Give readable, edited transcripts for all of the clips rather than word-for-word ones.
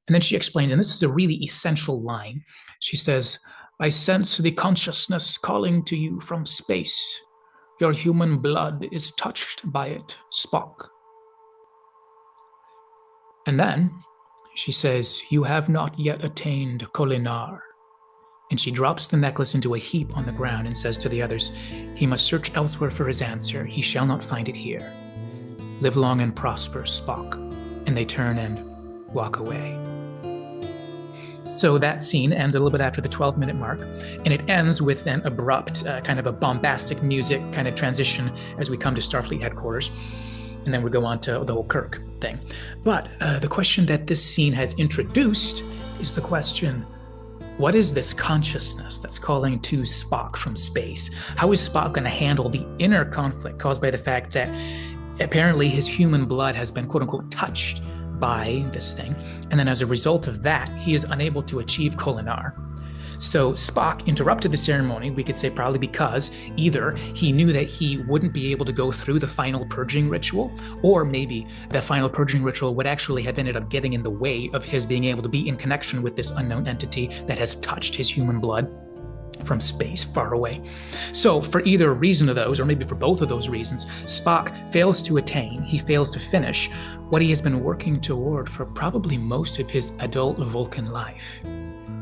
And then she explains, and this is a really essential line. She says, I sense the consciousness calling to you from space. Your human blood is touched by it, Spock. And then she says, you have not yet attained Kolinar. And she drops the necklace into a heap on the ground and says to the others, he must search elsewhere for his answer. He shall not find it here. Live long and prosper, Spock. And they turn and walk away. So that scene ends a little bit after the 12-minute mark, and it ends with an abrupt, kind of a bombastic music kind of transition as we come to Starfleet headquarters. And then we go on to the whole Kirk thing. But the question that this scene has introduced is the question, what is this consciousness that's calling to Spock from space? How is Spock going to handle the inner conflict caused by the fact that apparently his human blood has been, quote unquote, touched by this thing? And then as a result of that, he is unable to achieve Kolinar. So Spock interrupted the ceremony, we could say probably because either he knew that he wouldn't be able to go through the final purging ritual, or maybe the final purging ritual would actually have ended up getting in the way of his being able to be in connection with this unknown entity that has touched his human blood from space far away. So for either reason of those, or maybe for both of those reasons, Spock fails to attain, he fails to finish what he has been working toward for probably most of his adult Vulcan life.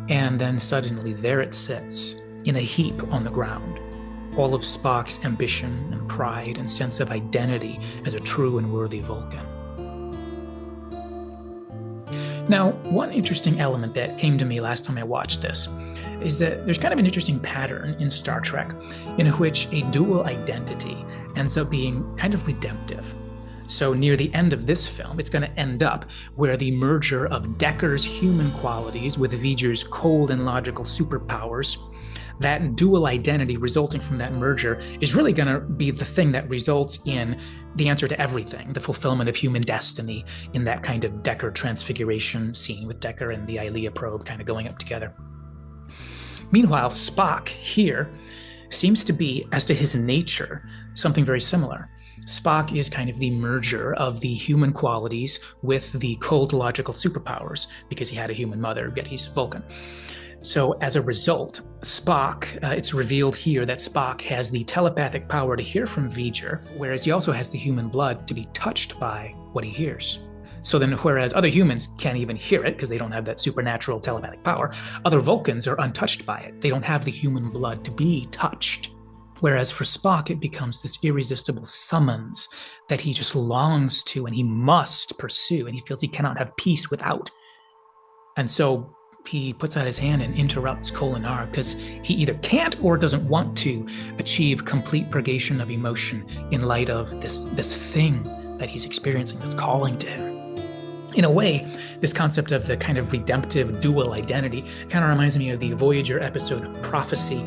And then suddenly there it sits, in a heap on the ground. All of Spock's ambition and pride and sense of identity as a true and worthy Vulcan. Now, one interesting element that came to me last time I watched this is that there's kind of an interesting pattern in Star Trek in which a dual identity ends up being kind of redemptive. So near the end of this film, it's going to end up where the merger of Decker's human qualities with V'ger's cold and logical superpowers, that dual identity resulting from that merger is really going to be the thing that results in the answer to everything, the fulfillment of human destiny in that kind of Decker transfiguration scene with Decker and the Ilea probe kind of going up together. Meanwhile, Spock here seems to be, as to his nature, something very similar. Spock is kind of the merger of the human qualities with the cold logical superpowers because he had a human mother, yet he's Vulcan. So as a result, Spock, it's revealed here that Spock has the telepathic power to hear from V'ger, whereas he also has the human blood to be touched by what he hears. So then, whereas other humans can't even hear it because they don't have that supernatural telepathic power, other Vulcans are untouched by it. They don't have the human blood to be touched. Whereas for Spock, it becomes this irresistible summons that he just longs to and he must pursue, and he feels he cannot have peace without. And so he puts out his hand and interrupts Kolinar because he either can't or doesn't want to achieve complete purgation of emotion in light of this thing that he's experiencing that's calling to him. In a way, this concept of the kind of redemptive dual identity kind of reminds me of the Voyager episode Prophecy,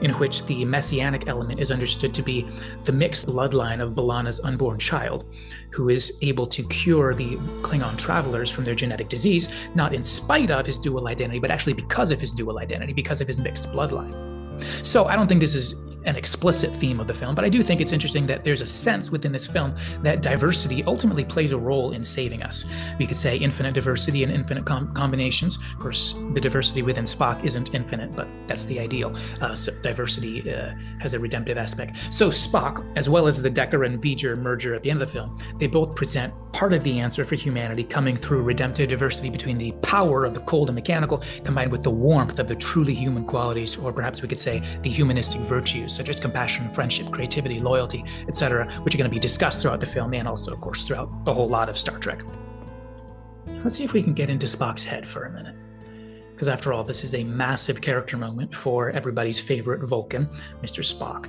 in which the messianic element is understood to be the mixed bloodline of B'Elanna's unborn child, who is able to cure the Klingon travelers from their genetic disease, not in spite of his dual identity, but actually because of his dual identity, because of his mixed bloodline. So I don't think this is an explicit theme of the film, but I do think it's interesting that there's a sense within this film that diversity ultimately plays a role in saving us. We could say infinite diversity and infinite combinations. Of course, the diversity within Spock isn't infinite, but that's the ideal. So diversity has a redemptive aspect. So Spock, as well as the Decker and V'ger merger at the end of the film, they both present part of the answer for humanity coming through redemptive diversity between the power of the cold and mechanical combined with the warmth of the truly human qualities, or perhaps we could say the humanistic virtues, such as compassion, friendship, creativity, loyalty, etc., which are going to be discussed throughout the film and also, of course, throughout a whole lot of Star Trek. Let's see if we can get into Spock's head for a minute. Because after all, this is a massive character moment for everybody's favorite Vulcan, Mr. Spock.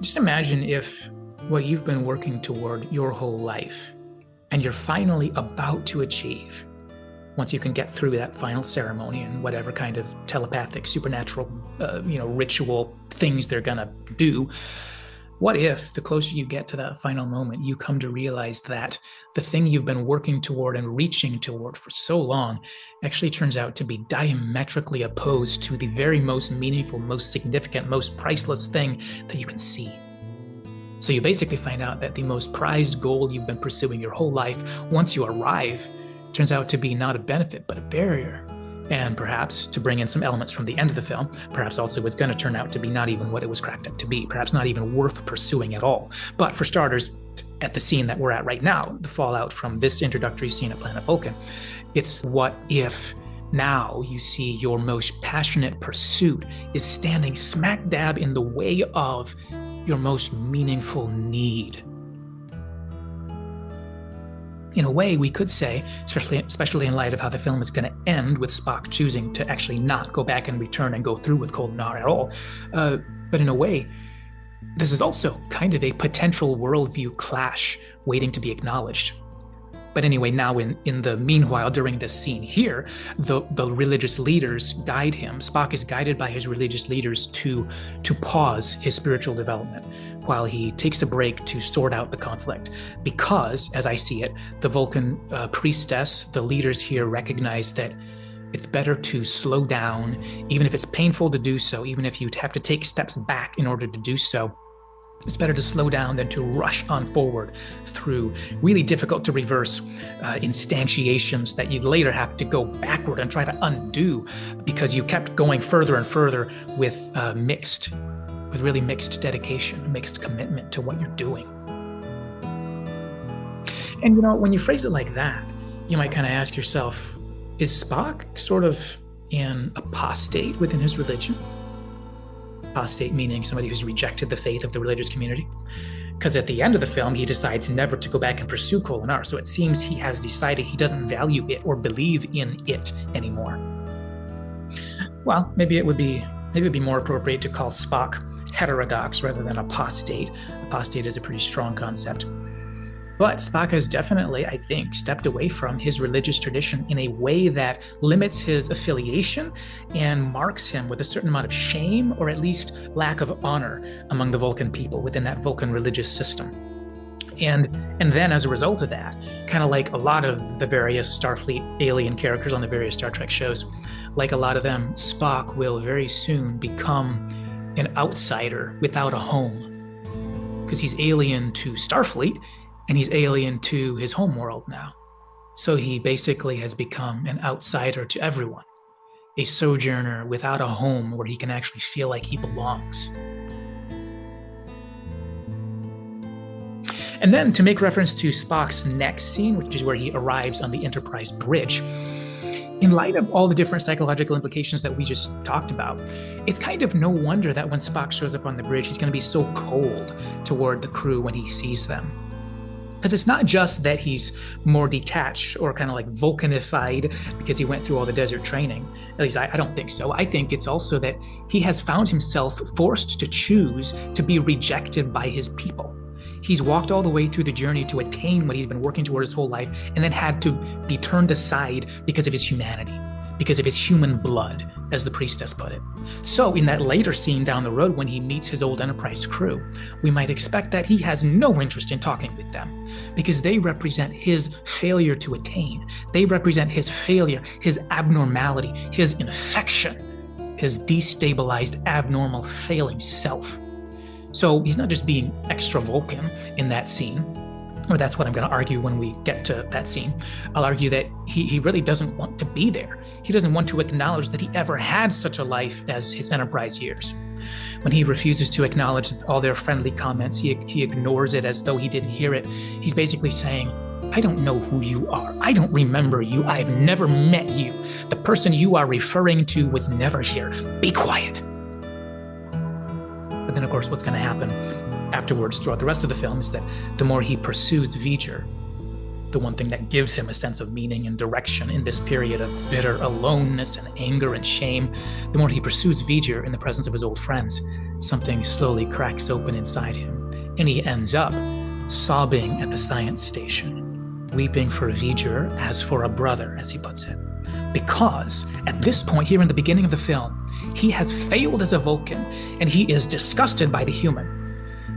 Just imagine if what you've been working toward your whole life and you're finally about to achieve, once you can get through that final ceremony and whatever kind of telepathic, supernatural, ritual things they're gonna do, what if the closer you get to that final moment, you come to realize that the thing you've been working toward and reaching toward for so long actually turns out to be diametrically opposed to the very most meaningful, most significant, most priceless thing that you can see. So you basically find out that the most prized goal you've been pursuing your whole life, once you arrive turns out to be not a benefit, but a barrier. And perhaps, to bring in some elements from the end of the film, perhaps also it's going to turn out to be not even what it was cracked up to be, perhaps not even worth pursuing at all. But for starters, at the scene that we're at right now, the fallout from this introductory scene at Planet Vulcan, it's what if now you see your most passionate pursuit is standing smack dab in the way of your most meaningful need. In a way, we could say, especially in light of how the film is going to end with Spock choosing to actually not go back and return and go through with Koldanar at all, but in a way, this is also kind of a potential worldview clash waiting to be acknowledged. But anyway, now in the meanwhile, during this scene here, the religious leaders guide him. Spock is guided by his religious leaders to pause his spiritual development while he takes a break to sort out the conflict. Because, as I see it, the Vulcan priestess, the leaders here recognize that it's better to slow down, even if it's painful to do so, even if you have to take steps back in order to do so. It's better to slow down than to rush on forward through really difficult to reverse instantiations that you'd later have to go backward and try to undo because you kept going further and further with really mixed dedication, mixed commitment to what you're doing. And when you phrase it like that, you might kind of ask yourself, is Spock sort of an apostate within his religion? Apostate meaning somebody who's rejected the faith of the religious community. Because at the end of the film, he decides never to go back and pursue Koldanar. So it seems he has decided he doesn't value it or believe in it anymore. Well, maybe it would be more appropriate to call Spock heterodox rather than apostate. Apostate is a pretty strong concept. But Spock has definitely, I think, stepped away from his religious tradition in a way that limits his affiliation and marks him with a certain amount of shame or at least lack of honor among the Vulcan people within that Vulcan religious system. And then as a result of that, kind of like a lot of the various Starfleet alien characters on the various Star Trek shows, like a lot of them, Spock will very soon become an outsider without a home because he's alien to Starfleet. And he's alien to his homeworld now. So he basically has become an outsider to everyone, a sojourner without a home where he can actually feel like he belongs. And then to make reference to Spock's next scene, which is where he arrives on the Enterprise bridge, in light of all the different psychological implications that we just talked about, it's kind of no wonder that when Spock shows up on the bridge, he's going to be so cold toward the crew when he sees them. Because it's not just that he's more detached or kind of like Vulcanified because he went through all the desert training. At least I don't think so. I think it's also that he has found himself forced to choose to be rejected by his people. He's walked all the way through the journey to attain what he's been working toward his whole life and then had to be turned aside because of his humanity, because of his human blood, as the priestess put it. So in that later scene down the road when he meets his old Enterprise crew, we might expect that he has no interest in talking with them because they represent his failure to attain. They represent his failure, his abnormality, his infection, his destabilized, abnormal, failing self. So he's not just being extra Vulcan in that scene, or that's what I'm going to argue when we get to that scene. I'll argue that he really doesn't want to be there. He doesn't want to acknowledge that he ever had such a life as his Enterprise years. When he refuses to acknowledge all their friendly comments, he ignores it as though he didn't hear it. He's basically saying, I don't know who you are. I don't remember you. I've never met you. The person you are referring to was never here. Be quiet. But then, of course, what's going to happen afterwards throughout the rest of the film is that the more he pursues V'Ger, the one thing that gives him a sense of meaning and direction in this period of bitter aloneness and anger and shame, the more he pursues V'Ger in the presence of his old friends, something slowly cracks open inside him, and he ends up sobbing at the science station, weeping for V'Ger as for a brother, as he puts it. Because at this point here in the beginning of the film, he has failed as a Vulcan, and he is disgusted by the human.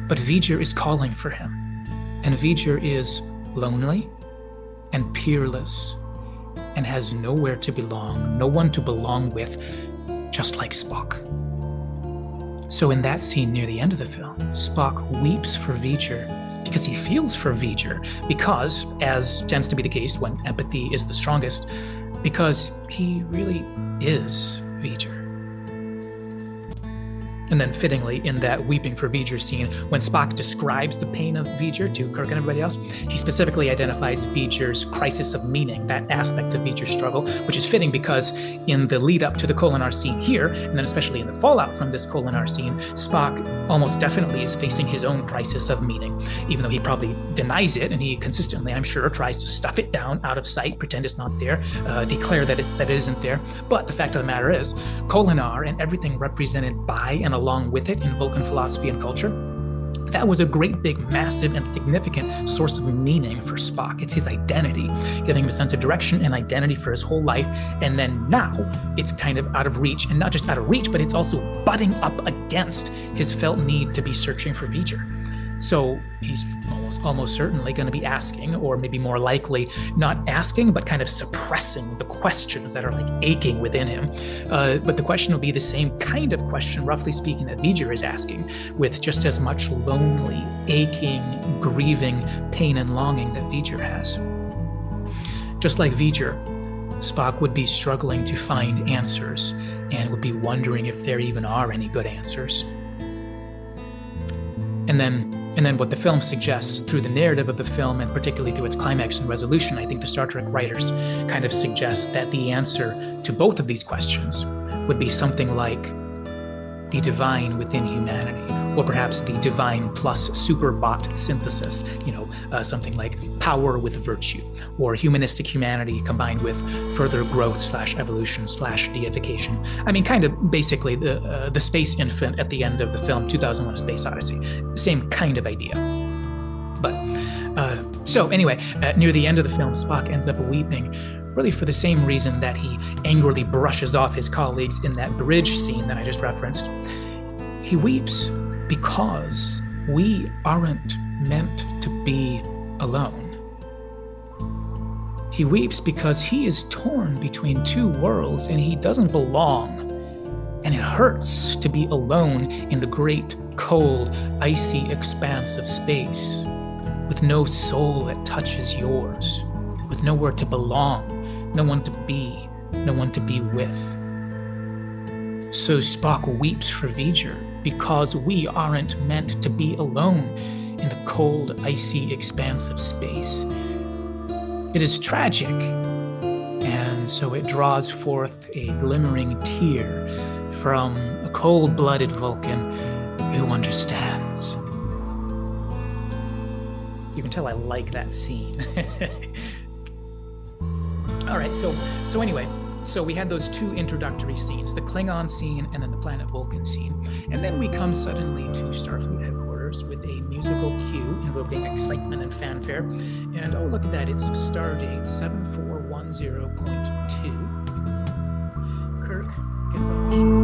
But V'Ger is calling for him, and V'Ger is lonely and peerless and has nowhere to belong, no one to belong with, just like Spock. So in that scene near the end of the film, Spock weeps for V'Ger because he feels for V'ger, because, as tends to be the case when empathy is the strongest, because he really is V'ger. And then fittingly, in that weeping for V'ger scene, when Spock describes the pain of V'ger to Kirk and everybody else, he specifically identifies V'ger's crisis of meaning, that aspect of V'ger's struggle, which is fitting because in the lead up to the Kolinahr scene here, and then especially in the fallout from this Kolinahr scene, Spock almost definitely is facing his own crisis of meaning, even though he probably denies it, and he consistently, I'm sure, tries to stuff it down out of sight, pretend it's not there, declare that it isn't there. But the fact of the matter is, Kolinahr and everything represented by and along with it in Vulcan philosophy and culture, that was a great, big, massive, and significant source of meaning for Spock. It's his identity, giving him a sense of direction and identity for his whole life. And then now it's kind of out of reach, and not just out of reach, but it's also butting up against his felt need to be searching for V'ger. So he's almost certainly going to be asking, or maybe more likely not asking, but kind of suppressing the questions that are like aching within him. But the question will be the same kind of question, roughly speaking, that V'ger is asking, with just as much lonely, aching, grieving, pain and longing that V'ger has. Just like V'ger, Spock would be struggling to find answers and would be wondering if there even are any good answers. And then what the film suggests through the narrative of the film, and particularly through its climax and resolution, I think the Star Trek writers kind of suggest that the answer to both of these questions would be something like the divine within humanity, or perhaps the divine plus superbot synthesis, something like power with virtue, or humanistic humanity combined with further growth / evolution / deification. I mean, kind of basically the space infant at the end of the film 2001: A Space Odyssey. Same kind of idea. But so anyway, near the end of the film, Spock ends up weeping, really for the same reason that he angrily brushes off his colleagues in that bridge scene that I just referenced. He weeps because we aren't meant to be alone. He weeps because he is torn between two worlds and he doesn't belong. And it hurts to be alone in the great, cold, icy expanse of space, with no soul that touches yours, with nowhere to belong, no one to be with. So Spock weeps for V'ger because we aren't meant to be alone in the cold, icy expanse of space. It is tragic, and so it draws forth a glimmering tear from a cold-blooded Vulcan who understands. You can tell I like that scene. All right, so anyway, so we had those two introductory scenes, the Klingon scene and then the planet Vulcan scene. And then we come suddenly to Starfleet headquarters with a musical cue invoking excitement and fanfare. And oh, look at that, it's Stardate 7410.2. Kirk gets off the ship.